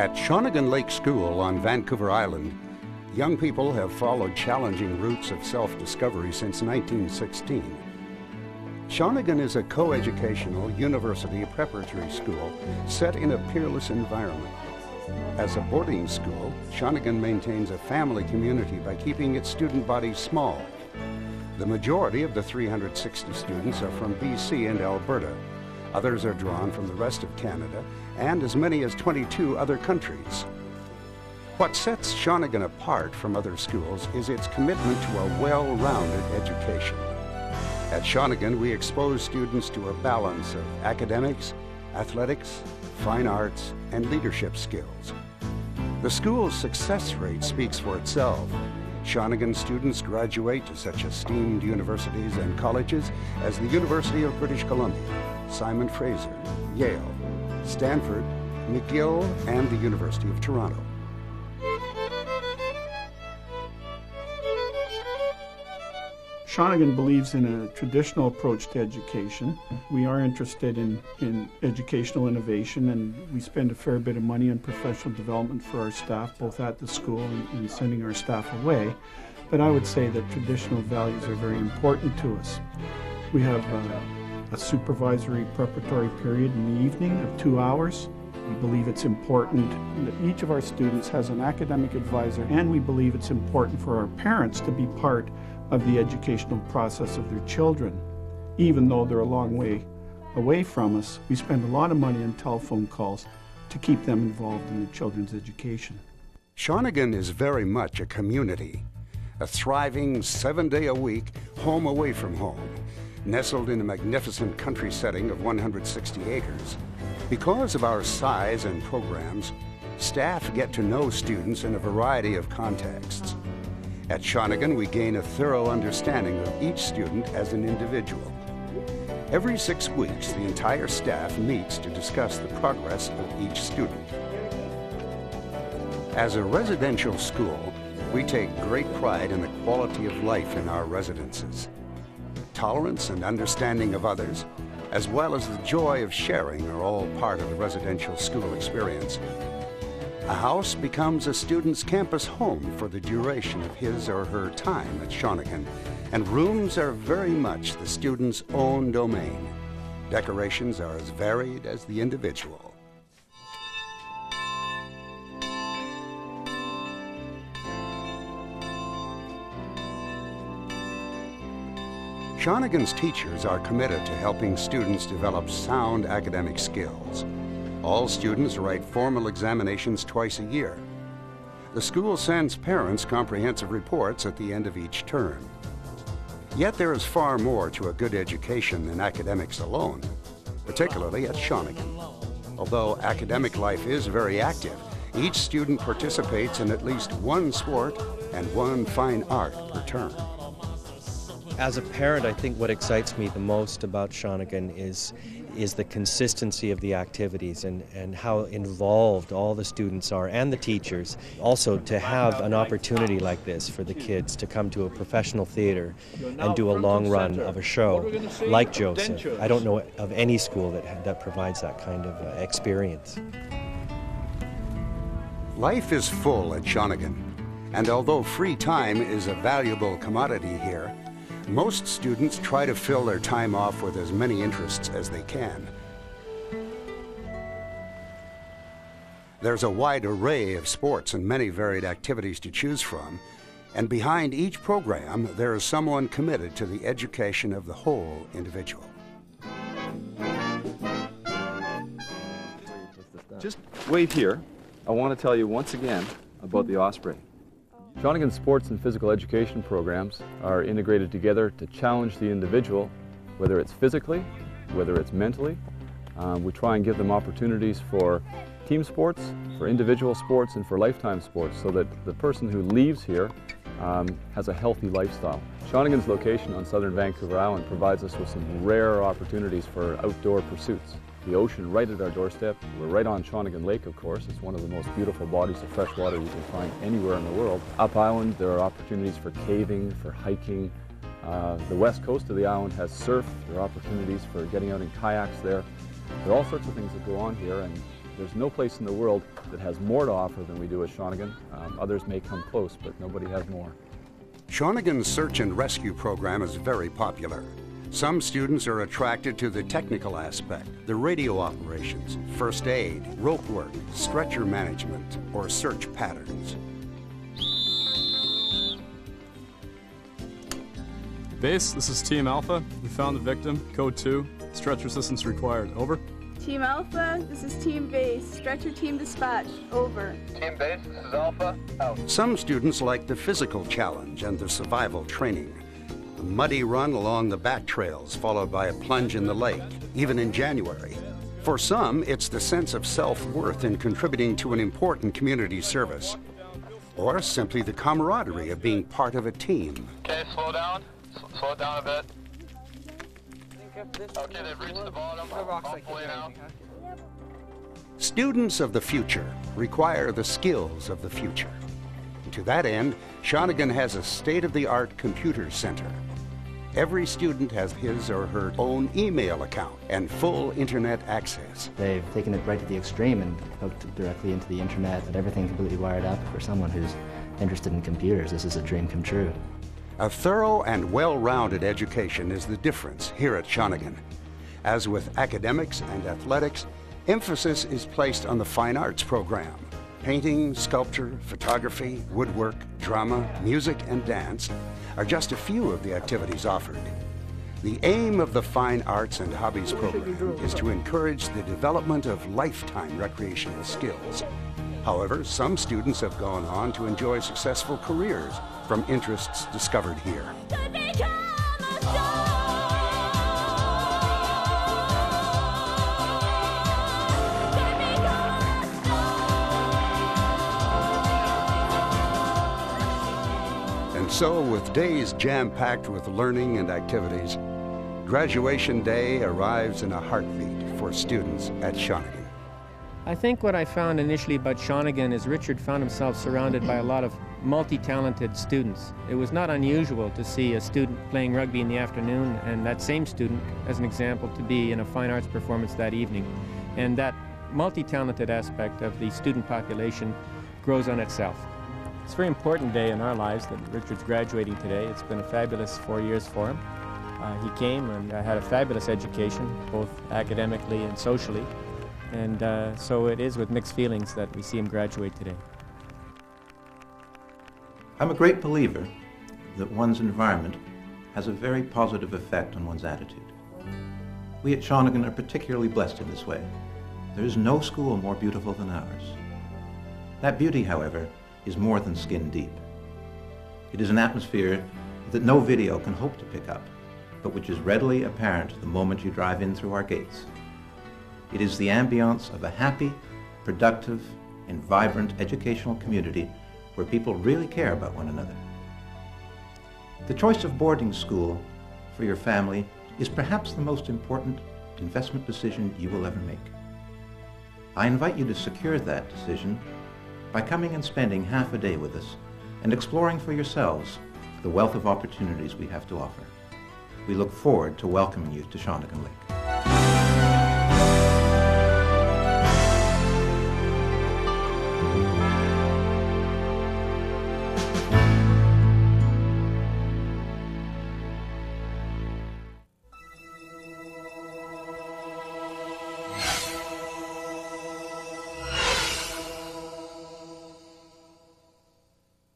At Shawnigan Lake School on Vancouver Island, young people have followed challenging routes of self-discovery since 1916. Shawnigan is a co-educational university preparatory school set in a peerless environment. As a boarding school, Shawnigan maintains a family community by keeping its student body small. The majority of the 360 students are from BC and Alberta. Others are drawn from the rest of Canada and as many as 22 other countries. What sets Shawnigan apart from other schools is its commitment to a well-rounded education. At Shawnigan, we expose students to a balance of academics, athletics, fine arts, and leadership skills. The school's success rate speaks for itself. Shawnigan students graduate to such esteemed universities and colleges as the University of British Columbia, Simon Fraser, Yale, Stanford, McGill, and the University of Toronto. Shawnigan believes in a traditional approach to education. We are interested in educational innovation, and we spend a fair bit of money on professional development for our staff, both at the school and sending our staff away. But I would say that traditional values are very important to us. We have a supervisory preparatory period in the evening of 2 hours. We believe it's important that each of our students has an academic advisor, and we believe it's important for our parents to be part of the educational process of their children. Even though they're a long way away from us, we spend a lot of money on telephone calls to keep them involved in their children's education. Shawnigan is very much a community, a thriving 7-day-a-week home away from home, nestled in a magnificent country setting of 160 acres. Because of our size and programs, staff get to know students in a variety of contexts. At Shawnigan, we gain a thorough understanding of each student as an individual. Every 6 weeks, the entire staff meets to discuss the progress of each student. As a residential school, we take great pride in the quality of life in our residences. Tolerance and understanding of others, as well as the joy of sharing, are all part of the residential school experience. A house becomes a student's campus home for the duration of his or her time at Shawnigan, and rooms are very much the student's own domain. Decorations are as varied as the individual. Shawnigan's teachers are committed to helping students develop sound academic skills. All students write formal examinations twice a year. The school sends parents comprehensive reports at the end of each term. Yet there is far more to a good education than academics alone, particularly at Shawnigan. Although academic life is very active, each student participates in at least one sport and one fine art per term. As a parent, I think what excites me the most about Shawnigan is the consistency of the activities and how involved all the students are and the teachers. Also, to have an opportunity like this for the kids to come to a professional theater and do a long run of a show like Joseph. I don't know of any school that provides that kind of experience. Life is full at Shawnigan, and although free time is a valuable commodity here, most students try to fill their time off with as many interests as they can. There's a wide array of sports and many varied activities to choose from, and behind each program there is someone committed to the education of the whole individual. Just wait here. I want to tell you once again about the Osprey. Shawnigan's sports and physical education programs are integrated together to challenge the individual, whether it's physically, whether it's mentally. We try and give them opportunities for team sports, for individual sports, and for lifetime sports so that the person who leaves here has a healthy lifestyle. Shawnigan's location on southern Vancouver Island provides us with some rare opportunities for outdoor pursuits. The ocean right at our doorstep. We're right on Shawnigan Lake, of course. It's one of the most beautiful bodies of fresh water you can find anywhere in the world. Up island, there are opportunities for caving, for hiking. The west coast of the island has surf. There are opportunities for getting out in kayaks there. There are all sorts of things that go on here, and There's no place in the world that has more to offer than we do at Shawnigan. Others may come close, but nobody has more. Shawnigan's search and rescue program is very popular. Some students are attracted to the technical aspect, the radio operations, first aid, rope work, stretcher management, or search patterns. Base, this is Team Alpha. We found the victim. Code 2. Stretcher assistance required. Over. Team Alpha, this is Team Base. Stretcher team dispatched. Over. Team Base, this is Alpha. Out. Some students like the physical challenge and the survival training. A muddy run along the back trails followed by a plunge in the lake, even in January. For some, it's the sense of self-worth in contributing to an important community service. Or simply the camaraderie of being part of a team. Okay, slow down. Slow it down a bit. Okay, they've reached the bottom. Halfway now. Students of the future require the skills of the future. To that end, Shawnigan has a state-of-the-art computer center. Every student has his or her own email account and full internet access. They've taken it right to the extreme and hooked directly into the internet, and everything completely wired up. For someone who's interested in computers, this is a dream come true. A thorough and well-rounded education is the difference here at Shawnigan. As with academics and athletics, emphasis is placed on the fine arts program. Painting, sculpture, photography, woodwork, drama, music, and dance are just a few of the activities offered. The aim of the Fine Arts and Hobbies program is to encourage the development of lifetime recreational skills. However, some students have gone on to enjoy successful careers from interests discovered here. And so, with days jam-packed with learning and activities, graduation day arrives in a heartbeat for students at Shawnigan. I think what I found initially about Shawnigan is Richard found himself surrounded by a lot of multi-talented students. It was not unusual to see a student playing rugby in the afternoon and that same student, as an example, to be in a fine arts performance that evening. And that multi-talented aspect of the student population grows on itself. It's a very important day in our lives that Richard's graduating today. It's been a fabulous 4 years for him. He came and had a fabulous education, both academically and socially. And so it is with mixed feelings that we see him graduate today. I'm a great believer that one's environment has a very positive effect on one's attitude. We at Shawnigan are particularly blessed in this way. There is no school more beautiful than ours. That beauty, however, is more than skin deep. It is an atmosphere that no video can hope to pick up, but which is readily apparent the moment you drive in through our gates. It is the ambiance of a happy, productive, and vibrant educational community where people really care about one another. The choice of boarding school for your family is perhaps the most important investment decision you will ever make. I invite you to secure that decision by coming and spending half a day with us and exploring for yourselves the wealth of opportunities we have to offer. We look forward to welcoming you to Shawnigan Lake.